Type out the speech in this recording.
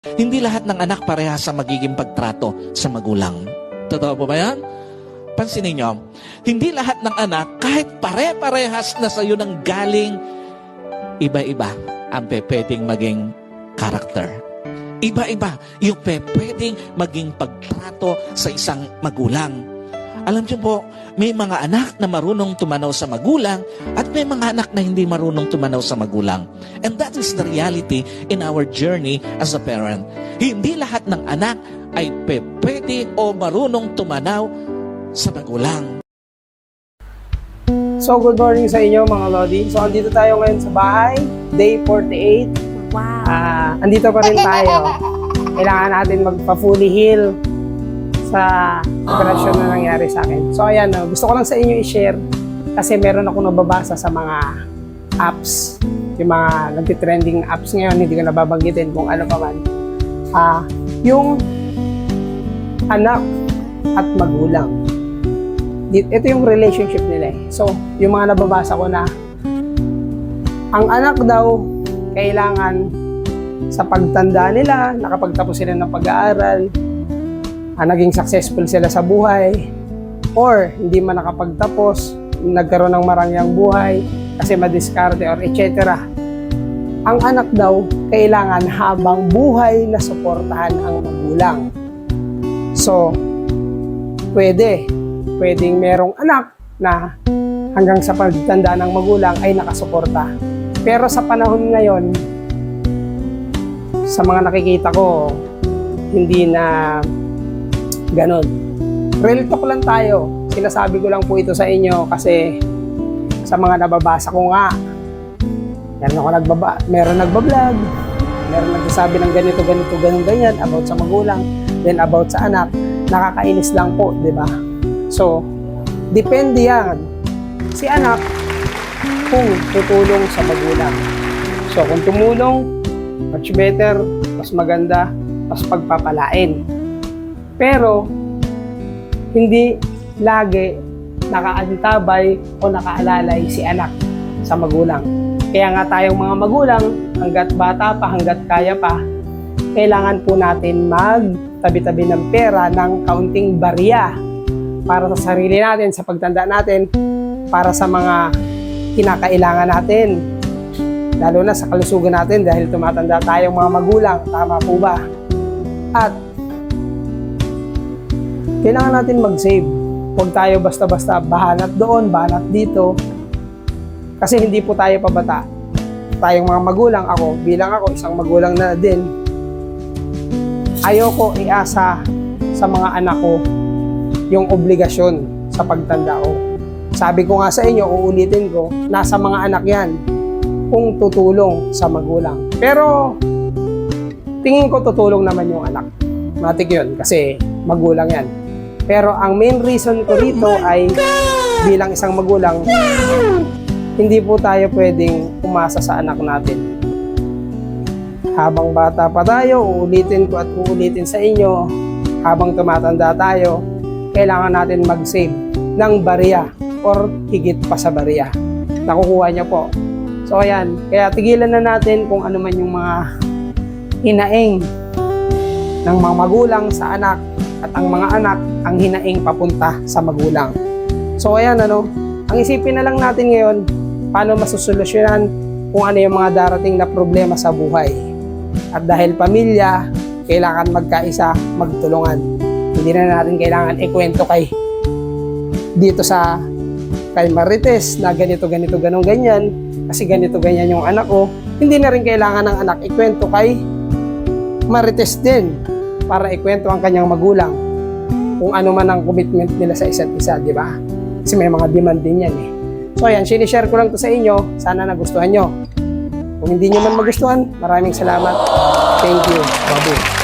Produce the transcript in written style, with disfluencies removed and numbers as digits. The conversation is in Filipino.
Hindi lahat ng anak parehas sa magiging pagtrato sa magulang. Totoo po ba yan? Pansinin nyo, hindi lahat ng anak, kahit pare-parehas na sa'yo ng galing, iba-iba ang pwedeng maging karakter. Iba-iba yung pwedeng maging pagtrato sa isang magulang. Alam niyo po, may mga anak na marunong tumanaw sa magulang at may mga anak na hindi marunong tumanaw sa magulang. And that is the reality in our journey as a parent. Hindi lahat ng anak ay pwede o marunong tumanaw sa magulang. So, good morning sa inyo mga Lodi. So, andito tayo ngayon sa bahay, day 48. Wow. Andito pa rin tayo. Kailangan natin magpa-fully heal sa operasyon na nangyari sa akin. So, ayan, gusto ko lang sa inyo i-share kasi meron ako nababasa sa mga apps, yung mga nagtitrending apps ngayon, hindi ko nababanggitin kung ano pa man. Yung anak at magulang. Ito yung relationship nila eh. So, yung mga nababasa ko na ang anak daw kailangan sa pagtanda nila, nakapagtapos sila ng pag-aaral, naging successful sila sa buhay, or hindi man nakapagtapos, nagkaroon ng marangyang buhay kasi madiskarte or etc. Ang anak daw kailangan habang buhay na suportahan ang magulang. So, pwedeng merong anak na hanggang sa pagtanda ng magulang ay nakasuporta. Pero sa panahon ngayon, sa mga nakikita ko, hindi na ganon. Real talk lang tayo. Sinasabi ko lang po ito sa inyo kasi sa mga nababasa ko nga, meron nagbablog, meron nagsasabi ng ganito, ganyan about sa magulang, then about sa anak. Nakakainis lang po, di ba? So, depende yan. Si anak, kung tutulong sa magulang. So, kung tumulong, much better, mas maganda, mas pagpapalain. Pero, hindi lagi nakaantabay o nakaalalay si anak sa magulang. Kaya nga tayong mga magulang, hanggat bata pa, hanggat kaya pa, kailangan po natin magtabi-tabi ng pera ng kaunting barya para sa sarili natin, sa pagtanda natin, para sa mga kinakailangan natin. Lalo na sa kalusugan natin dahil tumatanda tayong mga magulang. Tama po ba? At kailangan natin mag-save. Huwag tayo basta-basta bahanat doon, bahanat dito. Kasi hindi po tayo pabata. Tayong mga magulang, bilang ako, isang magulang na din, ayoko iasa sa mga anak ko yung obligasyon sa pagtanda ko. Sabi ko nga sa inyo, uulitin ko, nasa mga anak yan kung tutulong sa magulang. Pero tingin ko tutulong naman yung anak. Matik yun kasi magulang yan. Pero ang main reason ko rito ay bilang isang magulang, hindi po tayo pwedeng umasa sa anak natin. Habang bata pa tayo, uulitin ko at uulitin sa inyo, habang tumatanda tayo, kailangan natin mag-save ng barya or higit pa sa barya. Nakukuha niyo po. So ayan, kaya tigilan na natin kung ano man yung mga hinaing ng mga magulang sa anak at ang mga anak ang hinaing papunta sa magulang. So ayan, ang isipin na lang natin ngayon, paano masusolusyonan kung ano yung mga darating na problema sa buhay. At dahil pamilya, kailangan magkaisa, magtulungan. Hindi na natin kailangan ikwento dito kay Marites na ganito, ganyan, kasi ganito, ganyan yung anak ko. Hindi na rin kailangan ng anak ikwento kay Marites din para ikwento ang kanyang magulang kung ano man ang commitment nila sa isa't isa, di ba? Kasi may mga demand din yan eh. So ayan, sinishare ko lang to sa inyo. Sana nagustuhan nyo. Kung hindi nyo man magustuhan, maraming salamat. Thank you. Babu.